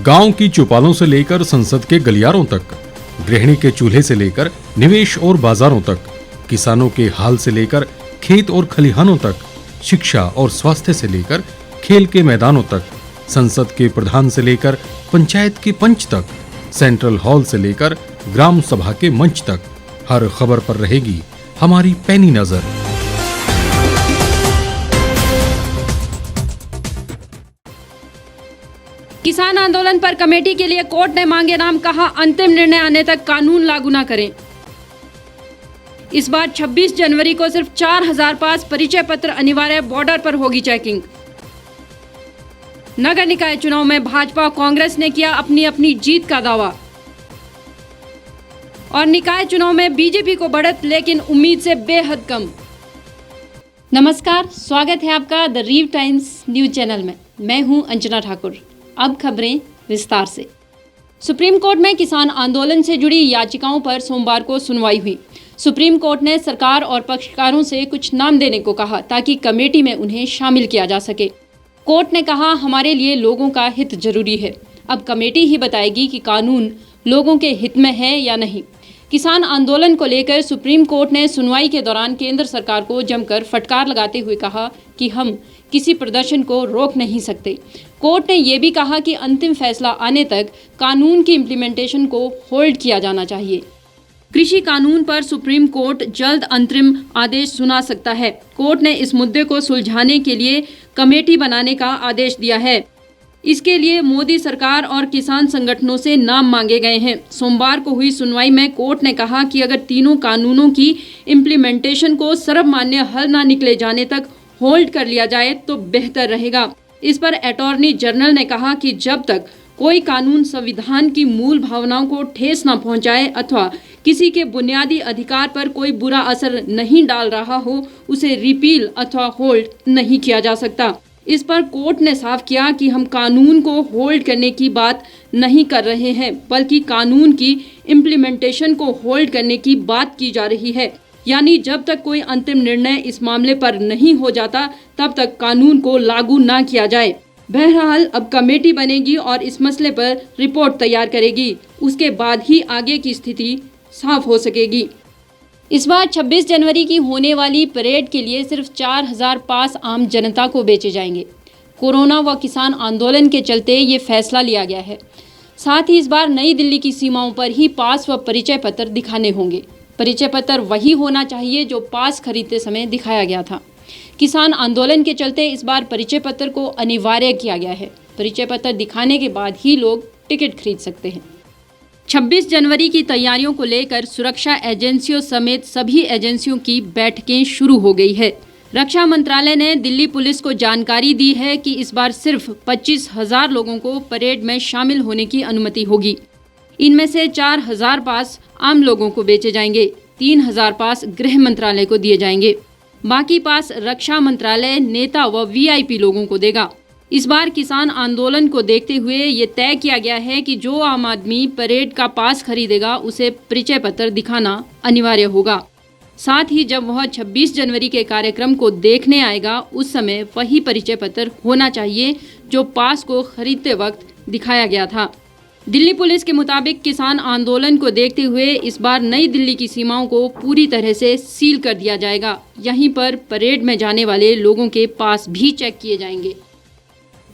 गांव की चौपालों से लेकर संसद के गलियारों तक, गृहिणी के चूल्हे से लेकर निवेश और बाजारों तक, किसानों के हाल से लेकर खेत और खलिहानों तक, शिक्षा और स्वास्थ्य से लेकर खेल के मैदानों तक, संसद के प्रधान से लेकर पंचायत के पंच तक, सेंट्रल हॉल से लेकर ग्राम सभा के मंच तक, हर खबर पर रहेगी हमारी पैनी नजर। किसान आंदोलन पर कमेटी के लिए कोर्ट ने मांगे नाम, कहा अंतिम निर्णय आने तक कानून लागू न करें। इस बार 26 जनवरी को सिर्फ 4000 पास, परिचय पत्र अनिवार्य, बॉर्डर पर होगी चेकिंग। नगर निकाय चुनाव में भाजपा कांग्रेस ने किया अपनी अपनी जीत का दावा। और निकाय चुनाव में बीजेपी को बढ़त, लेकिन उम्मीद से बेहद कम। नमस्कार, स्वागत है आपका द रीव टाइम्स न्यूज चैनल में। मैं हूं अंजना ठाकुर। अब खबरें विस्तार से। सुप्रीम कोर्ट में किसान आंदोलन से जुड़ी याचिकाओं पर सोमवार को सुनवाई हुई। सुप्रीम कोर्ट ने सरकार और पक्षकारों से कुछ नाम देने को कहा ताकि कमेटी में उन्हें शामिल किया जा सके। कोर्ट ने कहा, हमारे लिए लोगों का हित जरूरी है। अब कमेटी ही बताएगी कि कानून लोगों के हित में है या नहीं। किसान आंदोलन को लेकर सुप्रीम कोर्ट ने सुनवाई के दौरान केंद्र सरकार को जमकर फटकार लगाते हुए कहा कि हम किसी प्रदर्शन को रोक नहीं सकते। कोर्ट ने यह भी कहा कि अंतिम फैसला आने तक कानून की इम्प्लीमेंटेशन को होल्ड किया जाना चाहिए। कृषि कानून पर सुप्रीम कोर्ट जल्द अंतरिम आदेश सुना सकता है। कोर्ट ने इस मुद्दे को सुलझाने के लिए कमेटी बनाने का आदेश दिया है। इसके लिए मोदी सरकार और किसान संगठनों से नाम मांगे गए हैं। सोमवार को हुई सुनवाई में कोर्ट ने कहा कि अगर तीनों कानूनों की इम्प्लीमेंटेशन को सर्वमान्य हल न निकले जाने तक होल्ड कर लिया जाए तो बेहतर रहेगा। इस पर अटॉर्नी जनरल ने कहा कि जब तक कोई कानून संविधान की मूल भावनाओं को ठेस न पहुंचाए अथवा किसी के बुनियादी अधिकार पर कोई बुरा असर नहीं डाल रहा हो, उसे रिपील अथवा होल्ड नहीं किया जा सकता। इस पर कोर्ट ने साफ किया कि हम कानून को होल्ड करने की बात नहीं कर रहे हैं, बल्कि कानून की इम्प्लीमेंटेशन को होल्ड करने की बात की जा रही है। यानी जब तक कोई अंतिम निर्णय इस मामले पर नहीं हो जाता, तब तक कानून को लागू ना किया जाए। बहरहाल अब कमेटी बनेगी और इस मसले पर रिपोर्ट तैयार करेगी। उसके बाद ही आगे की स्थिति साफ हो सकेगी। इस बार 26 जनवरी की होने वाली परेड के लिए सिर्फ 4000 पास आम जनता को बेचे जाएंगे। कोरोना व किसान आंदोलन के चलते ये फैसला लिया गया है। साथ ही इस बार नई दिल्ली की सीमाओं पर ही पास व परिचय पत्र दिखाने होंगे। परिचय पत्र वही होना चाहिए जो पास खरीदते समय दिखाया गया था। किसान आंदोलन के चलते इस बार परिचय पत्र को अनिवार्य किया गया है। परिचय पत्र दिखाने के बाद ही लोग टिकट खरीद सकते हैं। 26 जनवरी की तैयारियों को लेकर सुरक्षा एजेंसियों समेत सभी एजेंसियों की बैठकें शुरू हो गई है। रक्षा मंत्रालय ने दिल्ली पुलिस को जानकारी दी है कि इस बार सिर्फ 25,000 लोगों को परेड में शामिल होने की अनुमति होगी। इनमें से 4000 पास आम लोगों को बेचे जाएंगे, 3000 पास गृह मंत्रालय को दिए जाएंगे। बाकी पास रक्षा मंत्रालय नेता व वीआईपी लोगों को देगा। इस बार किसान आंदोलन को देखते हुए ये तय किया गया है कि जो आम आदमी परेड का पास खरीदेगा उसे परिचय पत्र दिखाना अनिवार्य होगा। साथ ही जब वह 26 जनवरी के कार्यक्रम को देखने आएगा, उस समय वही परिचय पत्र होना चाहिए जो पास को खरीदते वक्त दिखाया गया था। दिल्ली पुलिस के मुताबिक किसान आंदोलन को देखते हुए इस बार नई दिल्ली की सीमाओं को पूरी तरह से सील कर दिया जाएगा। यहीं पर परेड में जाने वाले लोगों के पास भी चेक किए जाएंगे।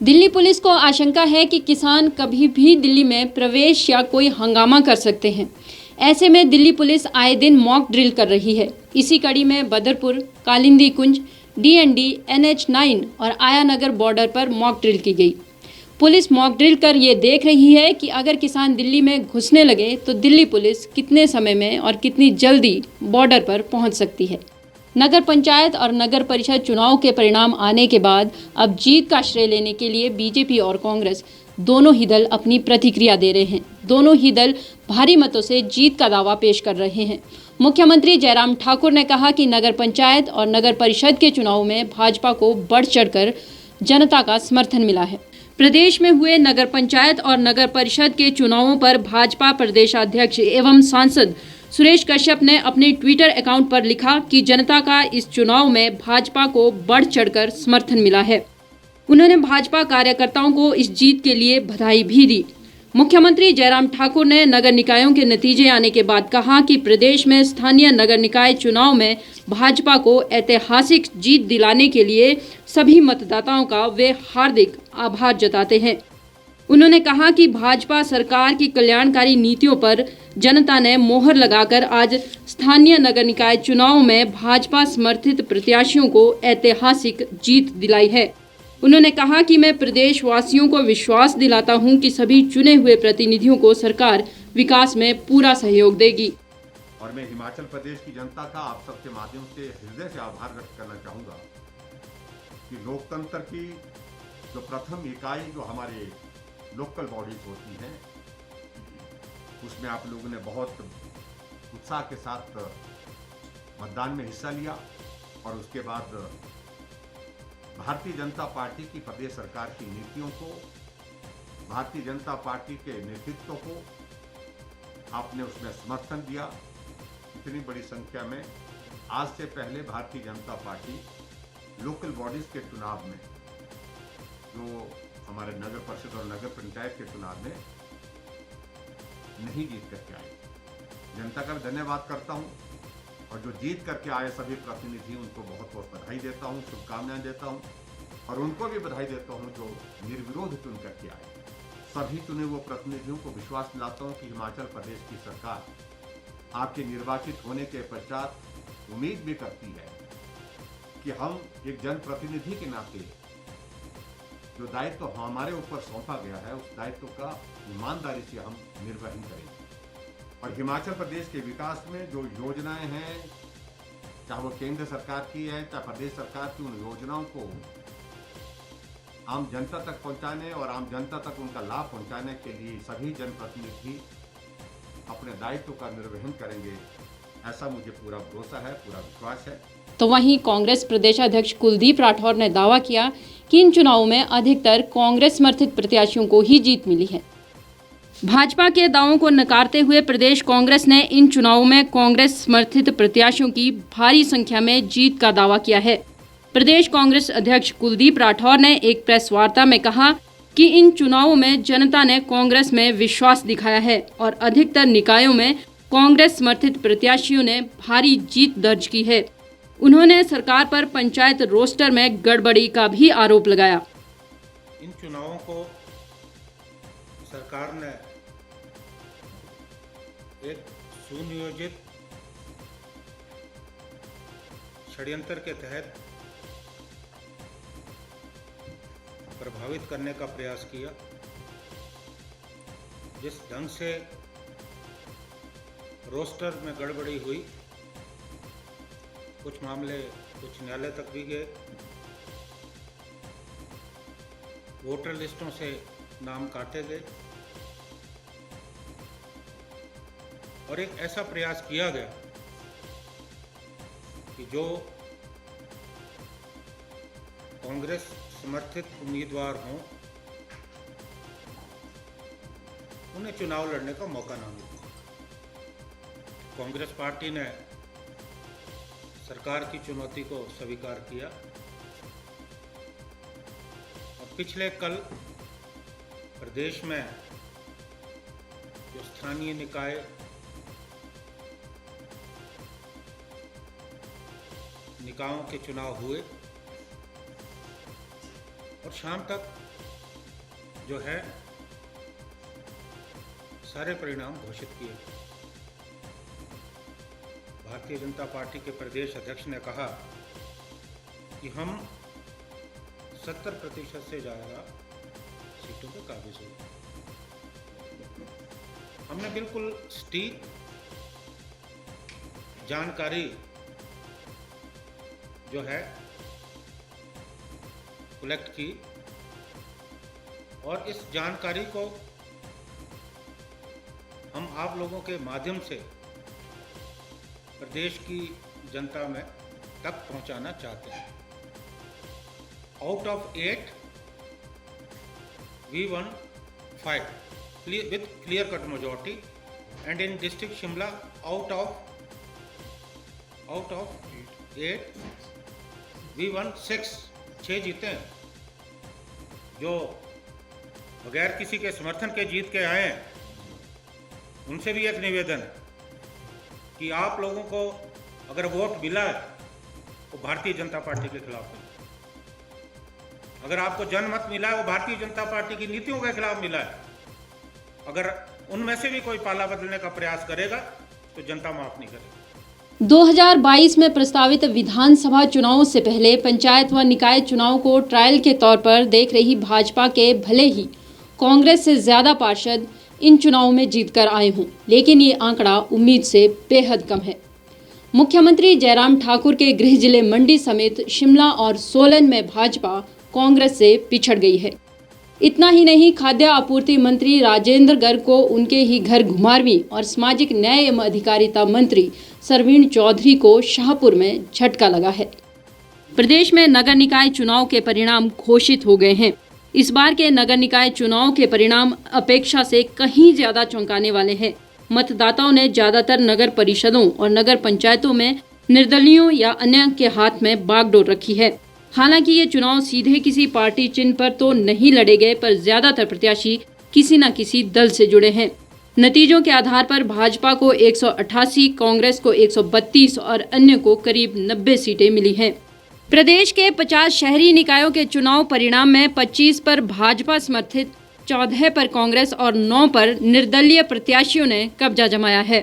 दिल्ली पुलिस को आशंका है कि किसान कभी भी दिल्ली में प्रवेश या कोई हंगामा कर सकते हैं। ऐसे में दिल्ली पुलिस आए दिन मॉक ड्रिल कर रही है। इसी कड़ी में बदरपुर, कालिंदी कुंज, डीएनडी, NH9 और आया नगर बॉर्डर पर मॉक ड्रिल की गई। पुलिस मॉक ड्रिल कर ये देख रही है कि अगर किसान दिल्ली में घुसने लगे तो दिल्ली पुलिस कितने समय में और कितनी जल्दी बॉर्डर पर पहुंच सकती है। नगर पंचायत और नगर परिषद चुनाव के परिणाम आने के बाद अब जीत का श्रेय लेने के लिए बीजेपी और कांग्रेस दोनों ही दल अपनी प्रतिक्रिया दे रहे हैं। दोनों ही दल भारी मतों से जीत का दावा पेश कर रहे हैं। मुख्यमंत्री जयराम ठाकुर ने कहा कि नगर पंचायत और नगर परिषद के चुनाव में भाजपा को बढ़ चढ़कर जनता का समर्थन मिला है। प्रदेश में हुए नगर पंचायत और नगर परिषद के चुनावों पर भाजपा प्रदेशाध्यक्ष एवं सांसद सुरेश कश्यप ने अपने ट्विटर अकाउंट पर लिखा कि जनता का इस चुनाव में भाजपा को बढ़ चढ़कर समर्थन मिला है। उन्होंने भाजपा कार्यकर्ताओं को इस जीत के लिए बधाई भी दी। मुख्यमंत्री जयराम ठाकुर ने नगर निकायों के नतीजे आने के बाद कहा कि प्रदेश में स्थानीय नगर निकाय चुनाव में भाजपा को ऐतिहासिक जीत दिलाने के लिए सभी मतदाताओं का वे हार्दिक आभार जताते हैं। उन्होंने कहा कि भाजपा सरकार की कल्याणकारी नीतियों पर जनता ने मोहर लगाकर आज स्थानीय नगर निकाय चुनाव में भाजपा समर्थित प्रत्याशियों को ऐतिहासिक जीत दिलाई है। उन्होंने कहा कि मैं प्रदेशवासियों को विश्वास दिलाता हूं कि सभी चुने हुए प्रतिनिधियों को सरकार विकास में पूरा सहयोग देगी। और मैं हिमाचल प्रदेश की जनता का आप सबके माध्यम से हृदय से आभार व्यक्त करना चाहूँगा कि लोकतंत्र की जो प्रथम इकाई जो हमारे लोकल बॉडीज होती हैं उसमें आप लोगों ने बहुत उत्साह के साथ मतदान में हिस्सा लिया और उसके बाद भारतीय जनता पार्टी की प्रदेश सरकार की नीतियों को, भारतीय जनता पार्टी के नेतृत्व को आपने उसमें समर्थन दिया। इतनी बड़ी संख्या में आज से पहले Bharatiya Janata party local bodies के चुनाव में, जो हमारे नगर परिषद और नगर पंचायत के चुनाव में नहीं जीत करके आई। जनता का भी धन्यवाद करता हूं और जो जीत करके आए सभी प्रतिनिधि उनको बहुत बहुत बधाई देता हूं, शुभकामनाएं देता हूं और उनको भी बधाई देता हूं जो निर्विरोध चुन करके आए। सभी चुने हुए प्रतिनिधियों को विश्वास दिलाता हूं कि हिमाचल प्रदेश की सरकार आपके निर्वाचित होने के पश्चात उम्मीद भी करती है कि हम एक जनप्रतिनिधि के नाते जो दायित्व हमारे ऊपर सौंपा गया है उस दायित्व का ईमानदारी से हम निर्वहन करेंगे और हिमाचल प्रदेश के विकास में जो योजनाएं हैं, चाहे वो केंद्र सरकार की है चाहे प्रदेश सरकार की, उन योजनाओं को आम जनता तक पहुंचाने और आम जनता तक उनका लाभ पहुंचाने के लिए सभी जनप्रतिनिधि अपने दायित्व का निर्वहन करेंगे, ऐसा मुझे पूरा भरोसा है, पूरा विश्वास है। तो वहीं कांग्रेस प्रदेशाध्यक्ष कुलदीप राठौर ने दावा किया कि इन चुनावों में अधिकतर कांग्रेस समर्थित प्रत्याशियों को ही जीत मिली है। भाजपा के दावों को नकारते हुए प्रदेश कांग्रेस ने इन चुनावों में कांग्रेस समर्थित प्रत्याशियों की भारी संख्या में जीत का दावा किया है। प्रदेश कांग्रेस अध्यक्ष कुलदीप राठौर ने एक प्रेस वार्ता में कहा कि इन चुनावों में जनता ने कांग्रेस में विश्वास दिखाया है और अधिकतर निकायों में कांग्रेस समर्थित प्रत्याशियों ने भारी जीत दर्ज की है। उन्होंने सरकार पर पंचायत रोस्टर में गड़बड़ी का भी आरोप लगाया। इन चुनावों को सरकार ने एक सुनियोजित षड्यंत्र के तहत प्रभावित करने का प्रयास किया। जिस ढंग से रोस्टर में गड़बड़ी हुई, कुछ मामले उच्च न्यायालय तक भी गए, वोटर लिस्टों से नाम काटे गए और एक ऐसा प्रयास किया गया कि जो कांग्रेस समर्थित उम्मीदवार हों उन्हें चुनाव लड़ने का मौका ना मिले। कांग्रेस पार्टी ने सरकार की चुनौती को स्वीकार किया और पिछले कल प्रदेश में जो स्थानीय निकाय निकायों के चुनाव हुए और शाम तक जो है सारे परिणाम घोषित किए। भारतीय जनता पार्टी के प्रदेश अध्यक्ष ने कहा कि हम 70% से ज़्यादा सीटों पे काबिज हुए। हमने बिल्कुल सटीक जानकारी जो है कलेक्ट की और इस जानकारी को हम आप लोगों के माध्यम से प्रदेश की जनता में तक पहुंचाना चाहते हैं। Out of 8 we won 5 with clear cut majority and in district Shimla out of 8 we won 6 जीते हैं। जो बगैर किसी के समर्थन के जीत के आए हैं, उनसे भी एक निवेदन है कि आप लोगों को अगर वोट मिला है तो भारतीय जनता पार्टी के खिलाफ मिला। अगर आपको जनमत मिला है वो भारतीय जनता पार्टी की नीतियों के खिलाफ मिला है। अगर उनमें से भी कोई पाला बदलने का प्रयास करेगा तो जनता माफ नहीं करेगी। 2022 में प्रस्तावित विधानसभा चुनावों से पहले पंचायत व निकाय चुनाव को ट्रायल के तौर पर देख रही भाजपा के भले ही कांग्रेस से ज्यादा पार्षद इन चुनावों में जीतकर आए हों, लेकिन ये आंकड़ा उम्मीद से बेहद कम है। मुख्यमंत्री जयराम ठाकुर के गृह जिले मंडी समेत शिमला और सोलन में भाजपा कांग्रेस से पिछड़ गई है। इतना ही नहीं, खाद्य आपूर्ति मंत्री राजेंद्र गर्ग को उनके ही घर घुमारवीं और सामाजिक न्याय एवं अधिकारिता मंत्री सरवीण चौधरी को शाहपुर में झटका लगा है। प्रदेश में नगर निकाय चुनाव के परिणाम घोषित हो गए हैं। इस बार के नगर निकाय चुनाव के परिणाम अपेक्षा से कहीं ज्यादा चौंकाने वाले हैं। मतदाताओं ने ज्यादातर नगर परिषदों और नगर पंचायतों में निर्दलियों या अन्य के हाथ में बागडोर रखी है। हालांकि ये चुनाव सीधे किसी पार्टी चिन्ह पर तो नहीं लड़े गए, पर ज्यादातर प्रत्याशी किसी न किसी दल से जुड़े हैं। नतीजों के आधार पर भाजपा को 188, कांग्रेस को 132 और अन्य को करीब 90 सीटें मिली हैं। प्रदेश के 50 शहरी निकायों के चुनाव परिणाम में 25 पर भाजपा समर्थित, 14 पर कांग्रेस और 9 पर निर्दलीय प्रत्याशियों ने कब्जा जमाया है।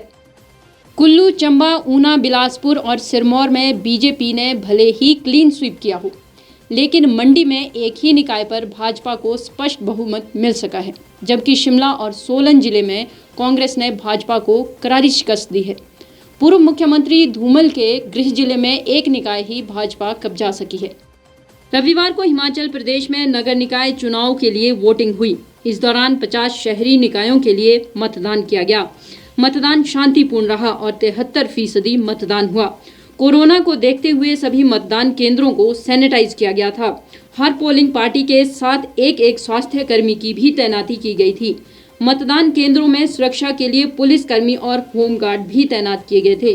कुल्लू, चंबा, ऊना, बिलासपुर और सिरमौर में बीजेपी ने भले ही क्लीन स्वीप किया हो, लेकिन मंडी में एक ही निकाय पर भाजपा को स्पष्ट बहुमत मिल सका है, जबकि शिमला और सोलन जिले में कांग्रेस ने भाजपा को करारी शिकस्त दी है। पूर्व मुख्यमंत्री धूमल के गृह जिले में एक निकाय ही भाजपा कब्जा सकी है। रविवार को हिमाचल प्रदेश में नगर निकाय चुनाव के लिए वोटिंग हुई। इस दौरान 50 शहरी निकायों के लिए मतदान किया गया। मतदान शांतिपूर्ण रहा और 73% मतदान हुआ। कोरोना को देखते हुए सभी मतदान केंद्रों को सैनिटाइज किया गया था। हर पोलिंग पार्टी के साथ एक स्वास्थ्य कर्मी की भी तैनाती की गई थी। मतदान केंद्रों में सुरक्षा के लिए पुलिसकर्मी और होमगार्ड भी तैनात किए गए थे।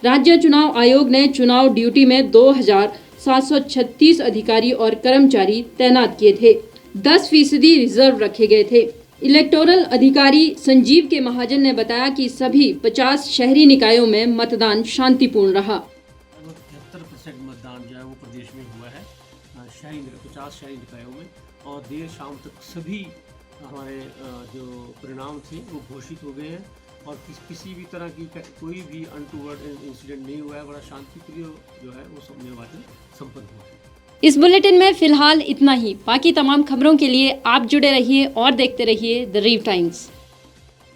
राज्य चुनाव आयोग ने चुनाव ड्यूटी में 2736 अधिकारी और कर्मचारी तैनात किए थे। 10% रिजर्व रखे गए थे। इलेक्टोरल अधिकारी संजीव के महाजन ने बताया कि सभी 50 शहरी निकायों में मतदान शांतिपूर्ण रहा। 73% मतदान जो है वो प्रदेश में हुआ है 50 शहरी निकायों में, और देर शाम तक सभी हमारे जो परिणाम थे वो घोषित हो गए हैं और किसी भी तरह की कोई भी अनटूवर्ड इंसिडेंट नहीं हुआ है। बड़ा शांतिप्रिय जो है वो सब निर्वाचन संपन्न हुआ है। इस बुलेटिन में फिलहाल इतना ही। बाकी तमाम खबरों के लिए आप जुड़े रहिए और देखते रहिए द रीव टाइम्स।